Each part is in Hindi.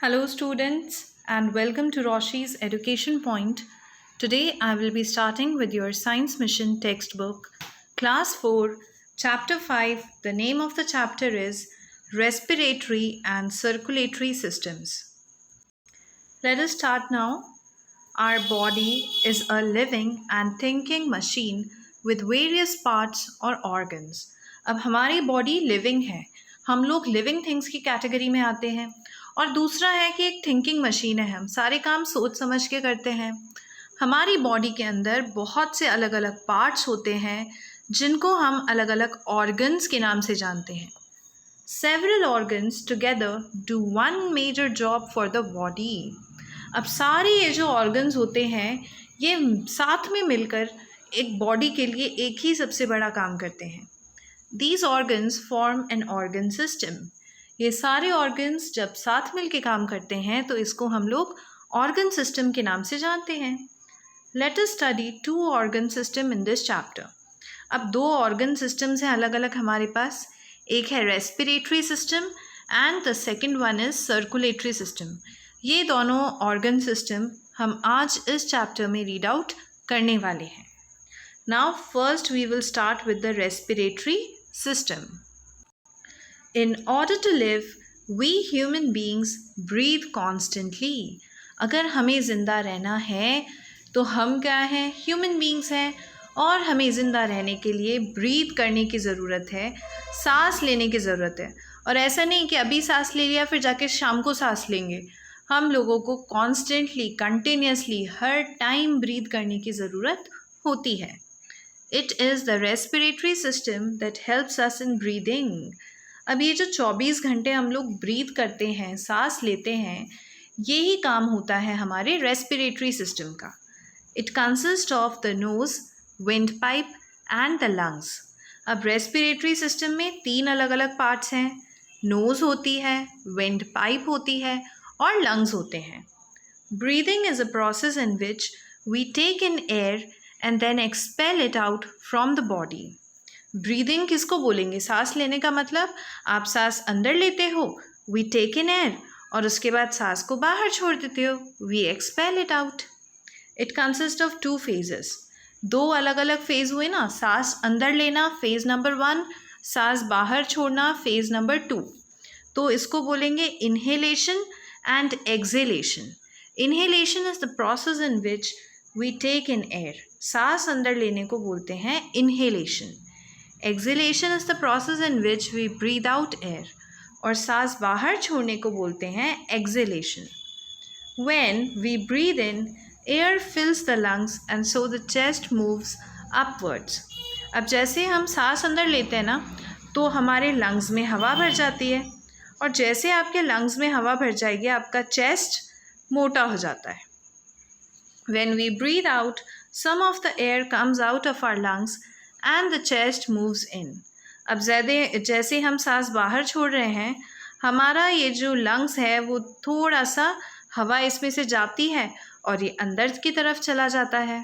Hello, students, and welcome to Roshi's Education Point. Today, I will be starting with your Science Mission textbook, Class 4, Chapter 5. The name of the chapter is Respiratory and Circulatory Systems. Let us start now. Our body is a living and thinking machine with various parts or organs. अब हमारी बॉडी लिविंग है, हम लोग लिविंग थिंग्स की कैटेगरी में आते हैं। और दूसरा है कि एक थिंकिंग मशीन है, हम सारे काम सोच समझ के करते हैं। हमारी बॉडी के अंदर बहुत से अलग अलग पार्ट्स होते हैं जिनको हम अलग अलग ऑर्गन्स के नाम से जानते हैं। Several organs together do one major job for the body. अब सारे ये जो ऑर्गन्स होते हैं ये साथ में मिलकर एक बॉडी के लिए एक ही सबसे बड़ा काम करते हैं। These organs form an organ system. ये सारे ऑर्गन्स जब साथ मिल के काम करते हैं तो इसको हम लोग ऑर्गन सिस्टम के नाम से जानते हैं। Let us study two organ system in this chapter. अब दो ऑर्गन सिस्टम्स हैं अलग अलग हमारे पास, एक है respiratory system and the second one is circulatory system. ये दोनों ऑर्गन सिस्टम हम आज इस चैप्टर में रीड आउट करने वाले हैं। Now first we will start with the respiratory system. In order to live we human beings breathe constantly. अगर हमें ज़िंदा रहना है तो हम क्या हैं, ह्यूमन बींग्स हैं, और हमें ज़िंदा रहने के लिए ब्रीथ करने की ज़रूरत है, सांस लेने की ज़रूरत है। और ऐसा नहीं कि अभी सांस ले लिया फिर जाके शाम को सांस लेंगे। हम लोगों को कॉन्स्टेंटली कंटिन्यूसली हर टाइम ब्रीथ करने की ज़रूरत होती है। It is the respiratory system that helps us in breathing. अब ये जो 24 घंटे हम लोग ब्रीथ करते हैं, सांस लेते हैं, यही काम होता है हमारे रेस्पिरेटरी सिस्टम का। It consist of the nose, wind pipe and the lungs. अब रेस्पिरेटरी सिस्टम में 3 अलग अलग पार्ट्स हैं, नोज़ होती है, विंड पाइप होती है और लंग्स होते हैं। Breathing is a process in which we take in air and then expel it out from the body. Breathing किसको बोलेंगे? सांस लेने का मतलब आप सांस अंदर लेते हो, वी टेक इन एयर, और उसके बाद सांस को बाहर छोड़ देते हो, we expel it out. It consist of 2 phases। 2 अलग अलग फेज़ हुए ना, सांस अंदर लेना फेज़ नंबर 1, सांस बाहर छोड़ना फेज़ नंबर 2। तो इसको बोलेंगे inhalation and exhalation. Inhalation is the process in which we take in air. सांस अंदर लेने को बोलते हैं inhalation. Exhalation is the process in which we breathe out air, और सांस बाहर छोड़ने को बोलते हैं exhalation. When we breathe in, air fills the lungs and so the chest moves upwards. अब जैसे हम सांस अंदर लेते हैं ना तो हमारे लंग्स में हवा भर जाती है, और जैसे आपके लंग्स में हवा भर जाएगी आपका चेस्ट मोटा हो जाता है। When we breathe out, some of the air comes out of our lungs and the chest moves in. अब जैसे हम सांस बाहर छोड़ रहे हैं, हमारा ये जो लंग्स है वो थोड़ा सा हवा इसमें से जाती है और ये अंदर की तरफ चला जाता है।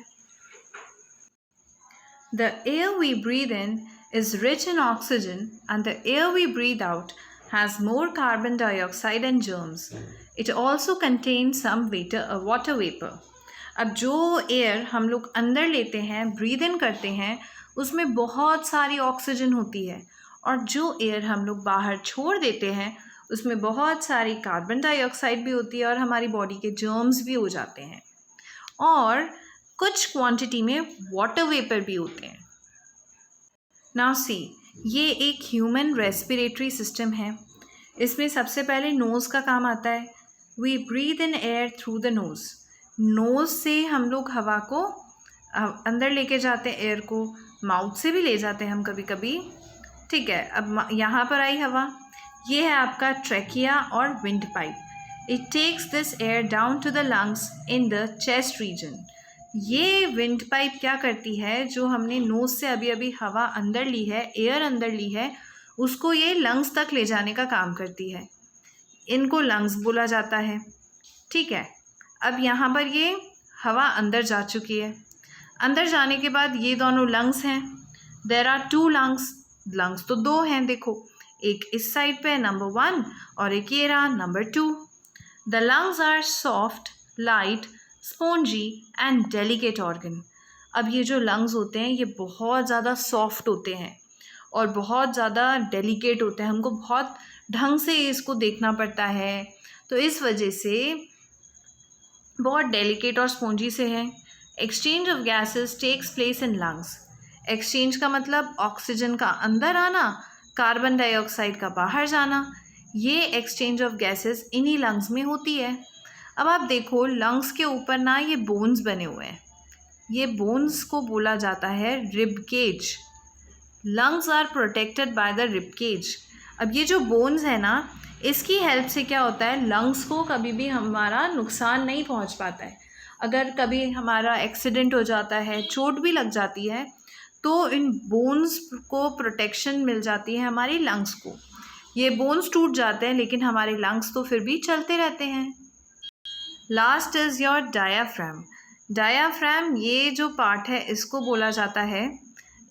The air we breathe in is rich in oxygen and the air we breathe out has more carbon dioxide and germs. It also contains some water vapor. अब जो एयर हम लोग अंदर लेते हैं, ब्रीद इन करते हैं, उसमें बहुत सारी ऑक्सीजन होती है, और जो एयर हम लोग बाहर छोड़ देते हैं उसमें बहुत सारी कार्बन डाइऑक्साइड भी होती है और हमारी बॉडी के जर्म्स भी हो जाते हैं, और कुछ क्वांटिटी में वाटर वेपर भी होते हैं। नाउ सी, ये एक ह्यूमन रेस्पिरेटरी सिस्टम है। इसमें सबसे पहले नोज़ का काम आता है। We breathe in air through the nose. Nose से हम लोग हवा को अंदर लेके जाते हैं, एयर को माउथ से भी ले जाते हैं हम कभी कभी। ठीक है, अब यहाँ पर आई हवा, ये है आपका ट्रैकिया और windpipe. It takes this air down to the lungs in the chest region. ये विंड पाइप क्या करती है, जो हमने नोज़ से अभी अभी हवा अंदर ली है, एयर अंदर ली है, उसको ये लंग्स तक ले जाने का काम करती है। इनको लंग्स बोला जाता है। ठीक है, अब यहाँ पर ये हवा अंदर जा चुकी है। अंदर जाने के बाद ये दोनों लंग्स हैं। There are 2 lungs. लंग्स तो 2 हैं, देखो, एक इस साइड पे है नंबर 1 और एक ये रहा number 2। The lungs are soft, light, spongy and delicate organ. अब ये जो lungs होते हैं ये बहुत ज़्यादा सॉफ्ट होते हैं और बहुत ज़्यादा डेलिकेट होते हैं. हमको बहुत ढंग से इसको देखना पड़ता है, तो इस वजह से बहुत डेलिकेट और स्पॉन्जी से है. Exchange of gases takes place in lungs. Exchange का मतलब ऑक्सीजन का अंदर आना, कार्बन डाइऑक्साइड का बाहर जाना. ये एक्सचेंज ऑफ गैसेस इन्हीं लंग्स में होती है. अब आप देखो लंग्स के ऊपर ना ये बोन्स बने हुए हैं. ये बोन्स को बोला जाता है rib cage. Lungs are protected by the rib cage. अब ये जो बोन्स है ना, इसकी हेल्प से क्या होता है, लंग्स को कभी भी हमारा नुकसान नहीं पहुंच पाता है. अगर कभी हमारा एक्सीडेंट हो जाता है, चोट भी लग जाती है, तो इन बोन्स को प्रोटेक्शन मिल जाती है हमारी लंग्स को. ये बोन्स टूट जाते हैं लेकिन हमारे लंग्स तो फिर भी चलते रहते हैं. Last is your diaphragm. Diaphragm ये जो पार्ट है इसको बोला जाता है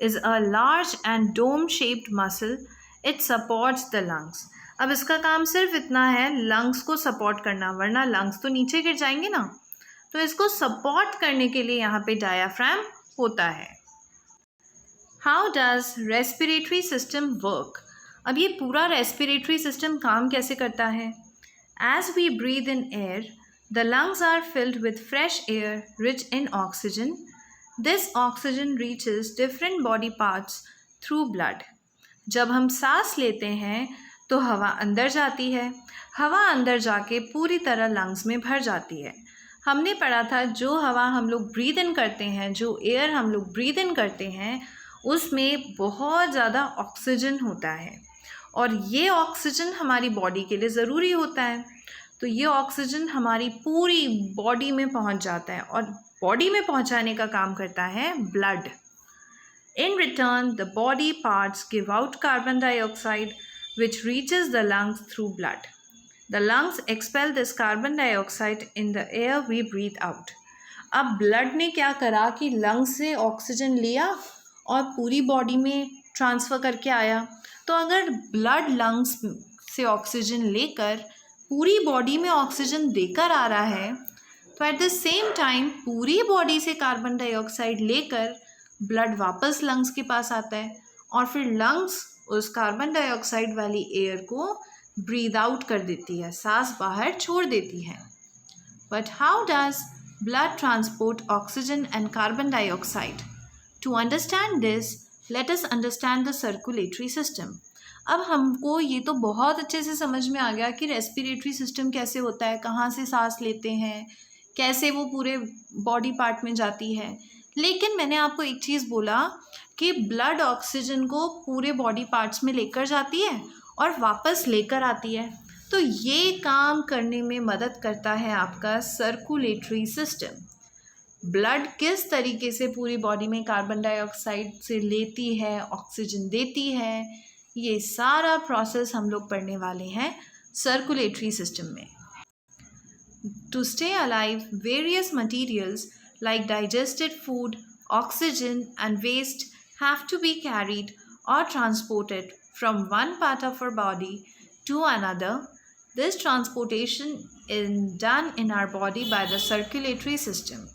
is a large and dome shaped muscle. It supports the lungs. अब इसका काम सिर्फ इतना है लंग्स को सपोर्ट करना, वरना लंग्स तो नीचे गिर जाएंगे ना. तो इसको सपोर्ट करने के लिए यहाँ पे डायाफ्राम होता है. How does respiratory system work. अब ये पूरा रेस्पिरेटरी सिस्टम काम कैसे करता है. As we breathe in air, the lungs are filled with fresh air rich in oxygen. This oxygen reaches different body parts through blood. जब हम सांस लेते हैं तो हवा अंदर जाती है. हवा अंदर जाके पूरी तरह लंग्स में भर जाती है. हमने पढ़ा था जो हवा हम लोग ब्रीद इन करते हैं, जो एयर हम लोग ब्रीद इन करते हैं, उसमें बहुत ज़्यादा ऑक्सीजन होता है और ये ऑक्सीजन हमारी बॉडी के लिए ज़रूरी होता है. तो ये ऑक्सीजन हमारी पूरी बॉडी में पहुंच जाता है और बॉडी में पहुंचाने का काम करता है blood. In return, the body parts give out carbon dioxide which reaches the lungs through blood. The lungs expel this carbon dioxide in the air we breathe out. अब ब्लड ने क्या करा कि लंग्स से ऑक्सीजन लिया और पूरी बॉडी में ट्रांसफ़र करके आया. तो अगर ब्लड लंग्स से ऑक्सीजन लेकर पूरी बॉडी में ऑक्सीजन देकर आ रहा है, तो एट द सेम टाइम पूरी बॉडी से कार्बन डाइऑक्साइड लेकर ब्लड वापस लंग्स के पास आता है और फिर लंग्स उस कार्बन डाइऑक्साइड वाली एयर को ब्रीद आउट कर देती है, सांस बाहर छोड़ देती है. But how does blood transport oxygen and carbon dioxide. To understand this, let us understand the circulatory system. अब हमको ये तो बहुत अच्छे से समझ में आ गया कि रेस्पिरेटरी सिस्टम कैसे होता है, कहाँ से सांस लेते हैं, कैसे वो पूरे बॉडी पार्ट में जाती है. लेकिन मैंने आपको एक चीज़ बोला कि ब्लड ऑक्सीजन को पूरे बॉडी पार्ट्स में लेकर जाती है और वापस लेकर आती है. तो ये काम करने में मदद करता है आपका सर्कुलेटरी सिस्टम. ब्लड किस तरीके से पूरी बॉडी में कार्बन डाइऑक्साइड से लेती है, ऑक्सीजन देती है, ये सारा प्रोसेस हम लोग पढ़ने वाले हैं सर्कुलेटरी सिस्टम में. To stay alive, various materials like digested food, oxygen and waste have to be carried or transported from one part of our body to another. This transportation is done in our body by the circulatory system.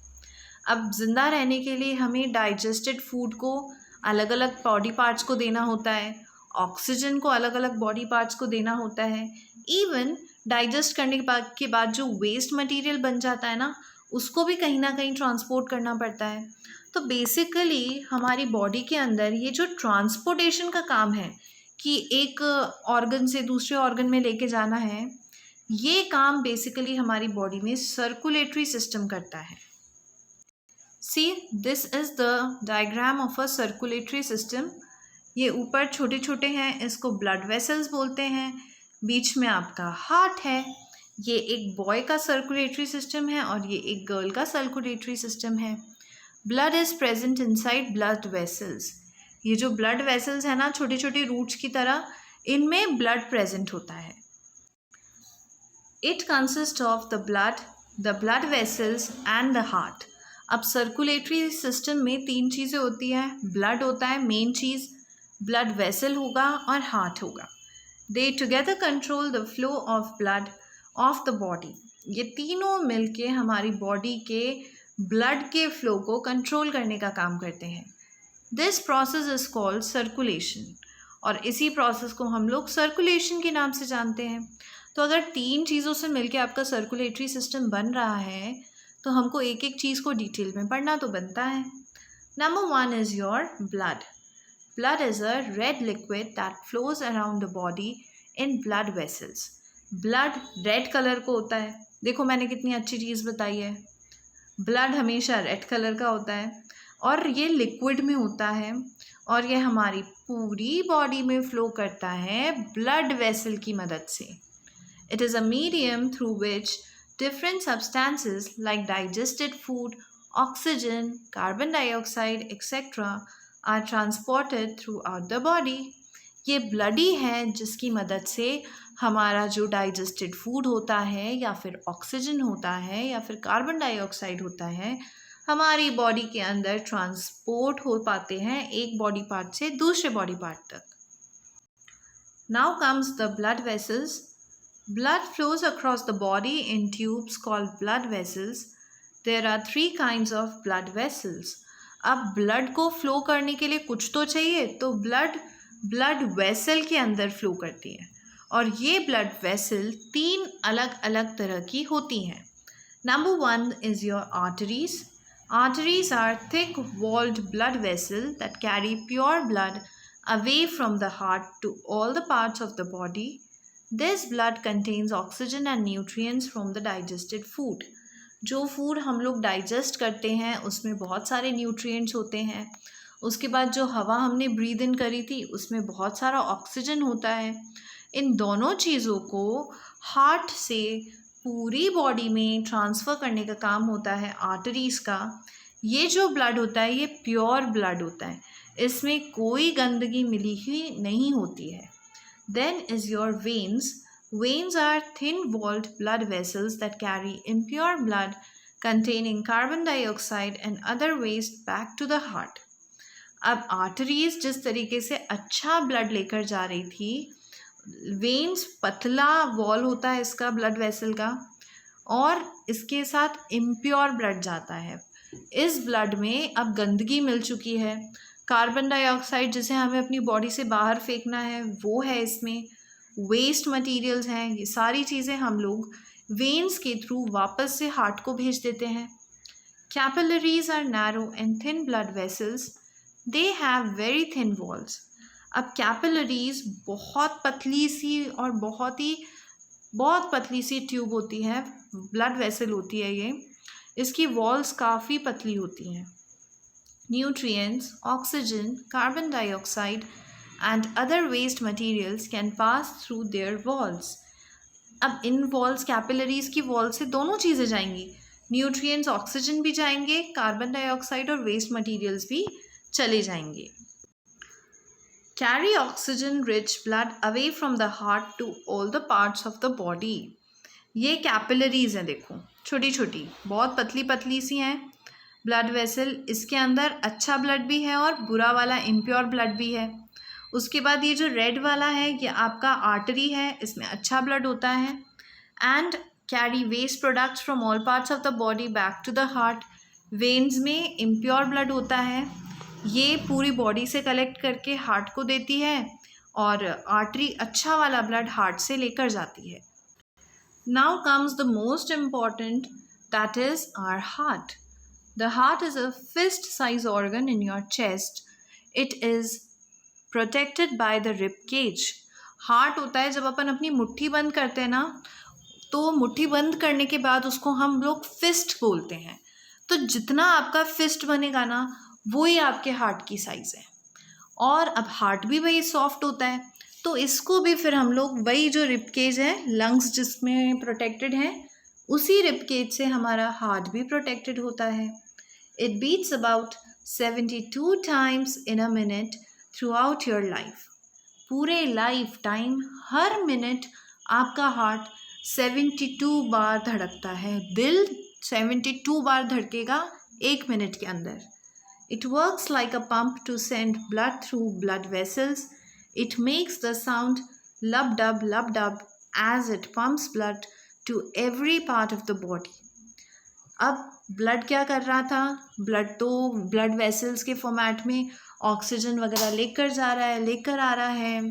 अब ज़िंदा रहने के लिए हमें डाइजेस्टेड फूड को अलग अलग बॉडी पार्ट्स को देना होता है, ऑक्सीजन को अलग अलग बॉडी पार्ट्स को देना होता है. इवन डाइजेस्ट करने के बाद जो वेस्ट मटेरियल बन जाता है ना, उसको भी कहीं ना कहीं ट्रांसपोर्ट करना पड़ता है. तो बेसिकली हमारी बॉडी के अंदर ये जो ट्रांसपोर्टेशन का काम है कि एक ऑर्गन से दूसरे ऑर्गन में लेके जाना है, ये काम बेसिकली हमारी बॉडी में सर्कुलेटरी सिस्टम करता है. See this is the diagram of a circulatory system. ये ऊपर छोटे छोटे हैं, इसको ब्लड वेसल्स बोलते हैं. बीच में आपका हार्ट है. ये एक बॉय का सर्कुलेटरी सिस्टम है और ये एक गर्ल का सर्कुलेटरी सिस्टम है. Blood is present inside blood vessels. ये जो ब्लड वेसल्स है ना, छोटे छोटे रूट्स की तरह, इनमें ब्लड प्रेजेंट होता है. It consist of the blood vessels and the heart. अब सर्कुलेटरी सिस्टम में 3 चीज़ें होती हैं. ब्लड होता है मेन चीज़, ब्लड वेसल होगा और हार्ट होगा. दे together control the flow of blood of the body. ये तीनों मिलके हमारी बॉडी के ब्लड के फ्लो को कंट्रोल करने का काम करते हैं। This process is called circulation, और इसी प्रोसेस को हम लोग सर्कुलेशन के नाम से जानते हैं। तो अगर तीन चीज़ों से मिलके आपका सर्कुलेटरी सिस्टम बन रहा है तो हमको एक एक चीज़ को डिटेल में पढ़ना तो बनता है। Number 1 is your blood. Blood is a red liquid that flows around the body in blood vessels. Blood red colour को होता है। देखो मैंने कितनी अच्छी चीज़ बताई है। ब्लड हमेशा रेड कलर का होता है और ये लिक्विड में होता है और ये हमारी पूरी बॉडी में फ्लो करता है ब्लड वेसल की मदद से। It is a medium through which different substances like digested food, oxygen, carbon dioxide, etc. are transported throughout the body. ये ब्लड ही है जिसकी मदद से हमारा जो डाइजेस्टेड फूड होता है या फिर ऑक्सीजन होता है या फिर कार्बन डाइऑक्साइड होता है हमारी बॉडी के अंदर ट्रांसपोर्ट हो पाते हैं एक बॉडी पार्ट से दूसरे बॉडी पार्ट तक। Now comes the blood vessels. Blood flows across the body in tubes called blood vessels. There are 3 kinds of blood vessels. अब ब्लड को फ्लो करने के लिए कुछ तो चाहिए, तो ब्लड वेसल के अंदर फ्लो करती है और ये ब्लड वेसल 3 अलग अलग तरह की होती हैं। Number 1 is your arteries. Arteries are thick-walled blood vessels that carry pure blood away from the heart to all the parts of the body. This blood contains oxygen and nutrients from the digested food. जो फूड हम लोग डाइजेस्ट करते हैं उसमें बहुत सारे न्यूट्रिएंट्स होते हैं। उसके बाद जो हवा हमने ब्रीद इन करी थी उसमें बहुत सारा ऑक्सीजन होता है। इन दोनों चीज़ों को हार्ट से पूरी बॉडी में ट्रांसफ़र करने का काम होता है आर्टरीज़ का। ये जो ब्लड होता है ये प्योर ब्लड होता है, इसमें कोई गंदगी मिली हुई नहीं होती है। Then is your veins. Veins are thin-walled blood vessels that carry impure blood containing carbon dioxide and other waste back to the heart. अब आर्टरीज जिस तरीके से अच्छा ब्लड लेकर जा रही थी, वेन्स पतला वॉल होता है इसका ब्लड वेसल का और इसके साथ इम्प्योर ब्लड जाता है। इस ब्लड में अब गंदगी मिल चुकी है, कार्बन डाइऑक्साइड जिसे हमें अपनी बॉडी से बाहर फेंकना है वो है, इसमें वेस्ट मटेरियल्स हैं, ये सारी चीज़ें हम लोग वेन्स के थ्रू वापस से हार्ट को भेज देते हैं। Capillaries are narrow and thin blood vessels, they have very thin walls. अब कैपिलरीज बहुत पतली सी और बहुत पतली सी ट्यूब होती है, ब्लड वेसल होती है ये, इसकी वॉल्स काफ़ी पतली होती हैं। Nutrients, oxygen, carbon dioxide and other waste materials can pass through their walls. अब इन वॉल्स कैपिलरीज की वॉल से दोनों चीज़ें जाएंगी, न्यूट्रिएंट्स ऑक्सीजन भी जाएंगे, कार्बन डाइऑक्साइड और वेस्ट मटेरियल्स भी चले जाएंगे। Carry oxygen rich blood away from the heart to all the parts of the body. ये कैपिलरीज हैं, देखो छोटी छोटी बहुत पतली पतली सी हैं ब्लड वेसल। इसके अंदर अच्छा ब्लड भी है और बुरा वाला इम्प्योर ब्लड भी है। उसके बाद ये जो रेड वाला है ये आपका आर्टरी है, इसमें अच्छा ब्लड होता है। And carry waste products from all parts of the body back to the heart. Veins में इम्प्योर ब्लड होता है, ये पूरी बॉडी से कलेक्ट करके हार्ट को देती है और आर्टरी अच्छा वाला ब्लड हार्ट से लेकर जाती है। Now comes the most important, that is our heart. The heart is a fist-sized organ in your chest. It is protected by the rib cage. Heart होता है जब अपन अपनी मुट्ठी बंद करते हैं ना, तो मुट्ठी बंद करने के बाद उसको हम लोग फिस्ट बोलते हैं। तो जितना आपका फिस्ट बनेगा ना वो ही आपके हार्ट की साइज़ है। और अब हार्ट भी वही सॉफ्ट होता है, तो इसको भी फिर हम लोग वही जो रिब केज है, लंग्स जिसमें प्रोटेक्टेड हैं, उसी रिब केज से हमारा हार्ट भी प्रोटेक्टेड होता है। It beats about 72 times in a minute throughout your life. पूरे लाइफ टाइम हर मिनट आपका हार्ट 72 बार धड़कता है। दिल 72 बार धड़केगा एक मिनट के अंदर। It works like a pump to send blood through blood vessels. It makes the sound lub dub as it pumps blood to every part of the body. अब ब्लड क्या कर रहा था? ब्लड तो ब्लड वेसल्स के फॉर्मेट में ऑक्सीजन वगैरह लेकर आ रहा है.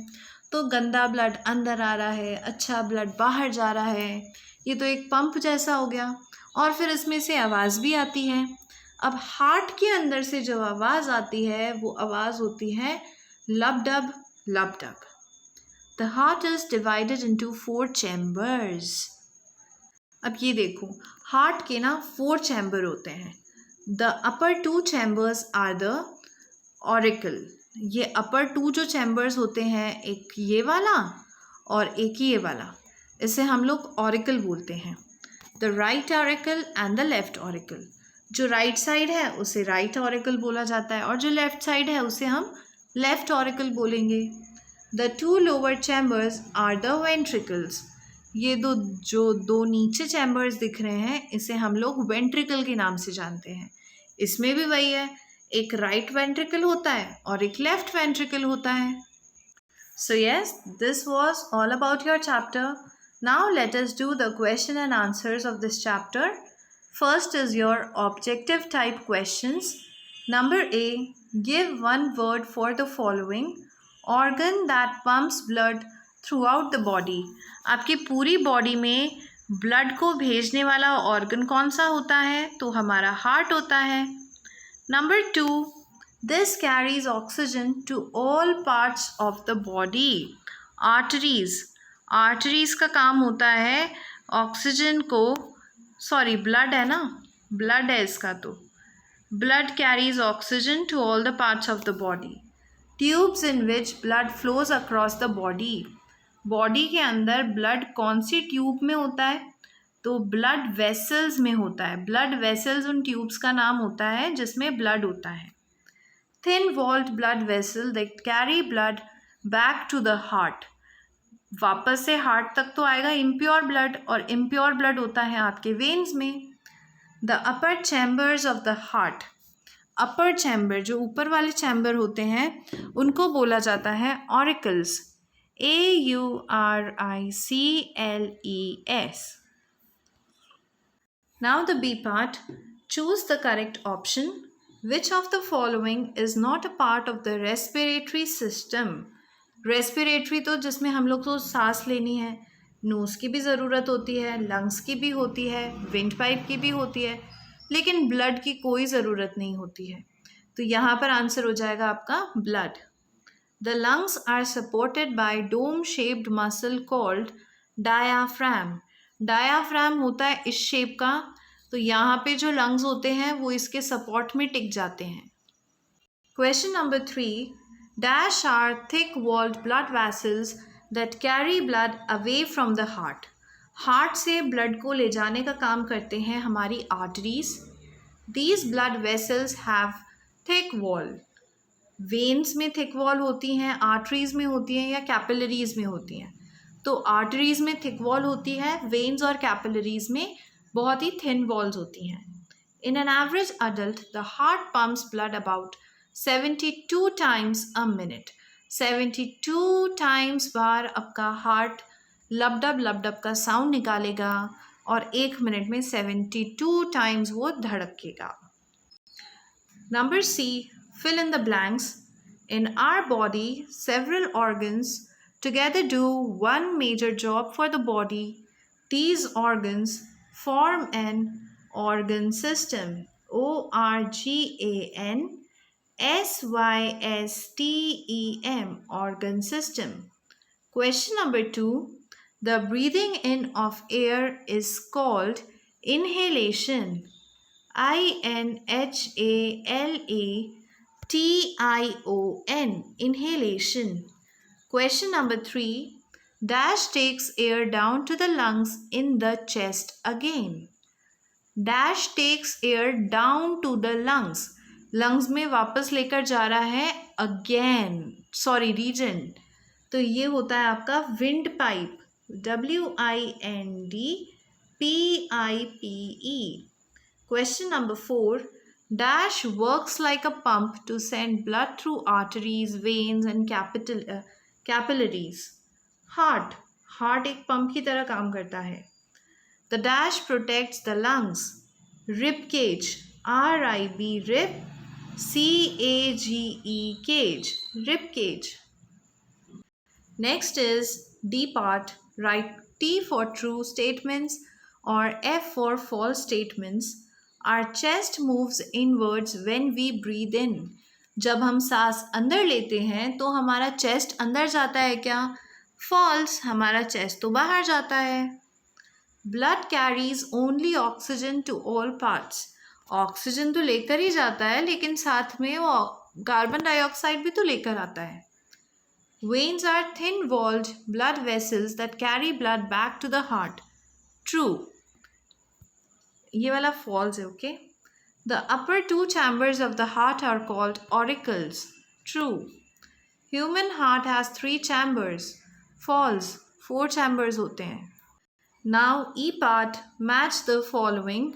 तो गंदा ब्लड अंदर आ रहा है, अच्छा ब्लड बाहर जा रहा है. ये तो एक पंप जैसा हो गया. और फिर इसमें से आवाज़ भी आती है. अब हार्ट के अंदर से जो आवाज़ आती है वो आवाज़ होती है लब डब लब dub. The heart is divided into 4 chambers. अब ये देखो, हार्ट के ना 4 चैम्बर होते हैं. The upper 2 chambers are the auricle. ये अपर 2 जो चैम्बर्स होते हैं, एक ये वाला और एक ये वाला, इसे हम लोग ऑरिकल बोलते हैं. The right auricle and the left auricle. जो राइट साइड है उसे राइट ऑरिकल बोला जाता है और जो लेफ्ट साइड है उसे हम लेफ्ट ऑरिकल बोलेंगे. The 2 lower chambers are the ventricles. ये दो नीचे चैम्बर्स दिख रहे हैं, इसे हम लोग वेंट्रिकल के नाम से जानते हैं. इसमें भी वही है, एक राइट वेंट्रिकल होता है और एक लेफ्ट वेंट्रिकल होता है. So yes, this was all about your chapter. Now let us do the question and answers of this chapter. First is your objective type questions. Number A, give one word for the following organ that pumps blood throughout the body. आपकी पूरी बॉडी में ब्लड को भेजने वाला ऑर्गन कौन सा होता है? तो हमारा हार्ट होता है. Number 2, this carries oxygen to all parts of the body. Arteries. Arteries का काम होता है ऑक्सीजन को, सॉरी ब्लड है ना, ब्लड है इसका, तो blood carries oxygen to all the parts of the body. Tubes in which blood flows across the body. Body के अंदर ब्लड कौन सी ट्यूब में होता है? तो ब्लड वेसल्स में होता है. ब्लड वेसल्स उन ट्यूब्स का नाम होता है जिसमें ब्लड होता है. Thin walled blood vessel that carry blood back to the heart. वापस से हार्ट तक तो आएगा इम्प्योर ब्लड, और इम्प्योर ब्लड होता है आपके वेन्स में. The upper chambers of the heart. Upper chamber, जो ऊपर वाले चैम्बर होते हैं, उनको बोला जाता है auricles. AURICLES. Now the B part. Choose the correct option. Which of the following is not a part of the respiratory system? Respiratory तो जिसमें हम लोग को सांस लेनी है, नोज़ की भी ज़रूरत होती है, लंग्स की भी होती है, विंड पाइप की भी होती है, लेकिन ब्लड की कोई ज़रूरत नहीं होती है. तो यहाँ पर आंसर हो जाएगा आपका blood. The lungs are supported by dome shaped muscle called diaphragm. Diaphragm होता है इस शेप का, तो यहाँ पे जो लंग्स होते हैं वो इसके सपोर्ट में टिक जाते हैं. Question number 3. Dash are thick walled blood vessels that carry blood away from the heart. Heart से ब्लड को ले जाने का काम करते हैं हमारी arteries. These blood vessels have thick wall. Veins में थिक वॉल होती हैं, आर्टरीज में होती हैं या कैपिलरीज में होती हैं. तो आर्टरीज में थिक वॉल होती है, वेन्स और कैपिलरीज में बहुत ही थिन वॉल्स होती हैं. In an average adult, the heart pumps blood about 72 times a minute. 72 times बार आपका हार्ट लबडब का साउंड निकालेगा और 1 मिनट में 72 टाइम्स वो धड़केगा. Number C, fill in the blanks. In our body, several organs together do one major job for the body. These organs form an organ system. ORGAN SYSTEM, organ system. Question number 2. The breathing in of air is called inhalation. INHALATION, inhalation. Question number 3. Dash takes air down to the lungs in the chest again. Dash takes air down to the lungs. Lungs में वापस लेकर जा रहा है अगेन, सॉरी रीजन. तो ये होता है आपका wind pipe. WINDPIPE. Question number 4. Dash works like a pump to send blood through arteries, veins and capillaries. Heart एक पंप की तरह काम करता है. The dash protects the lungs. Rib cage. R-I-B, rib. C-A-G-E, cage. Rib cage. Next is D part. Write T for true statements or F for false statements. Our chest moves inwards when we breathe in. जब हम सांस अंदर लेते हैं तो हमारा चेस्ट अंदर जाता है क्या? फॉल्स, हमारा चेस्ट तो बाहर जाता है. Blood carries only oxygen to all parts. Oxygen तो लेकर ही जाता है लेकिन साथ में वो कार्बन डाइऑक्साइड भी तो लेकर आता है. Veins are thin-walled blood vessels that carry blood back to the heart. True. ये वाला false है, okay? The upper two chambers of the heart are called auricles. True. Human heart has 3 chambers. False. 4 chambers होते हैं. Now E part, match the following.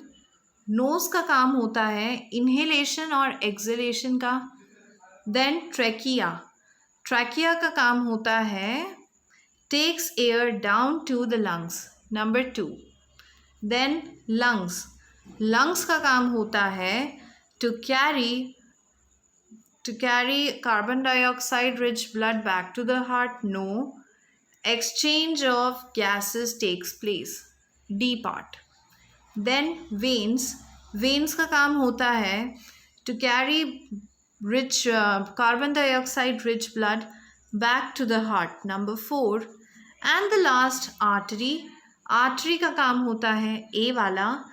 Nose का काम होता है inhalation और exhalation का. Then trachea. ट्रैकिया का काम होता है takes air down to the lungs. Number 2. Then lungs. Lungs का काम होता है to carry carbon dioxide rich blood back to the heart. No. Exchange of gases takes place. D part. Then veins. Veins का काम होता है to carry rich carbon dioxide rich blood back to the heart. Number 4. And the last artery. Artery का काम होता है A वाला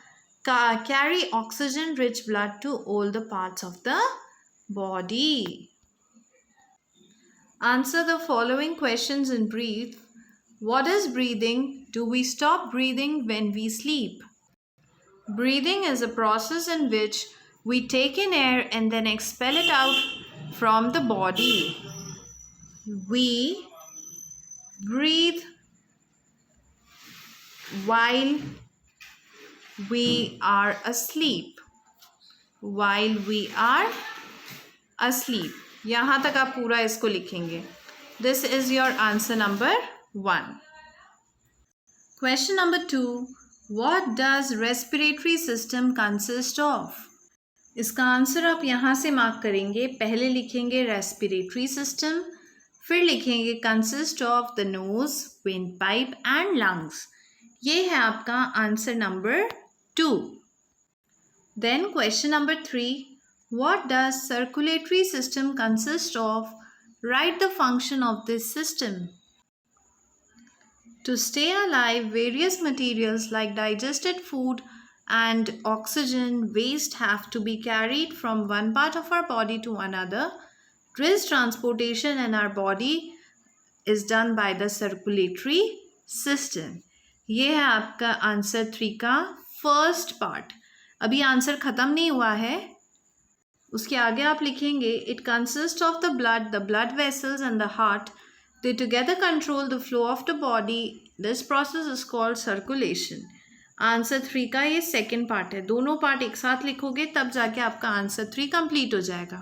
carry oxygen rich blood to all the parts of the body. Answer the following questions in brief. What is breathing? Do we stop breathing when we sleep? Breathing is a process in which we take in air and then expel it out from the body. We breathe while we are asleep. While we are asleep. यहाँ तक आप पूरा इसको लिखेंगे. This is your answer number 1. Question number 2. What does respiratory system consist of? इसका आंसर आप यहाँ से मार्क करेंगे. पहले लिखेंगे रेस्पिरेटरी सिस्टम, फिर लिखेंगे consist of the nose, wind pipe and lungs. ये है आपका answer number 2. Then question number 3. What does circulatory system consist of? Right the function of this system. To stay alive, various materials like digested food and oxygen waste have to be carried from one part of our body to another. This transportation in our body is done by the circulatory system. ये है आपका आंसर 3 का फर्स्ट पार्ट. अभी आंसर ख़त्म नहीं हुआ है, उसके आगे आप लिखेंगे it consist of the blood vessels and the heart. They together control the flow of the body. This process is called circulation. Answer 3 का ये सेकेंड पार्ट है. दोनों पार्ट एक साथ लिखोगे तब जाके आपका आंसर 3 कंप्लीट हो जाएगा.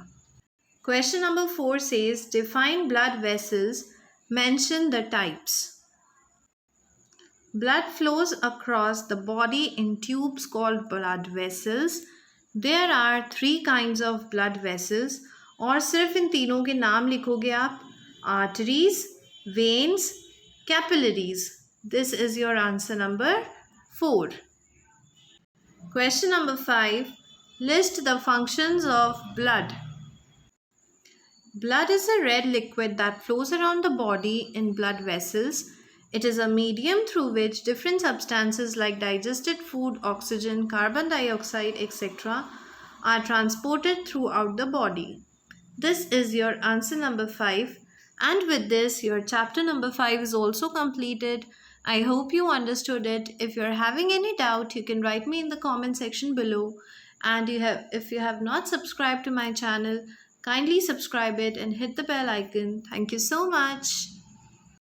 Question number 4 says define blood vessels. Mention the types. Blood flows across the body in tubes called blood vessels. There are 3 kinds of blood vessels. और सिर्फ इन तीनों के नाम लिखोगे आप. Arteries, veins, capillaries. This is your answer number 4. Question number 5. List the functions of blood. Blood is a red liquid that flows around the body in blood vessels. It is a medium through which different substances like digested food, oxygen, carbon dioxide, etc. are transported throughout the body. This is your answer number 5. And with this, your chapter number 5 is also completed. I hope you understood it. If you're having any doubt, you can write me in the comment section below. And if you have not subscribed to my channel, kindly subscribe it and hit the bell icon. Thank you so much.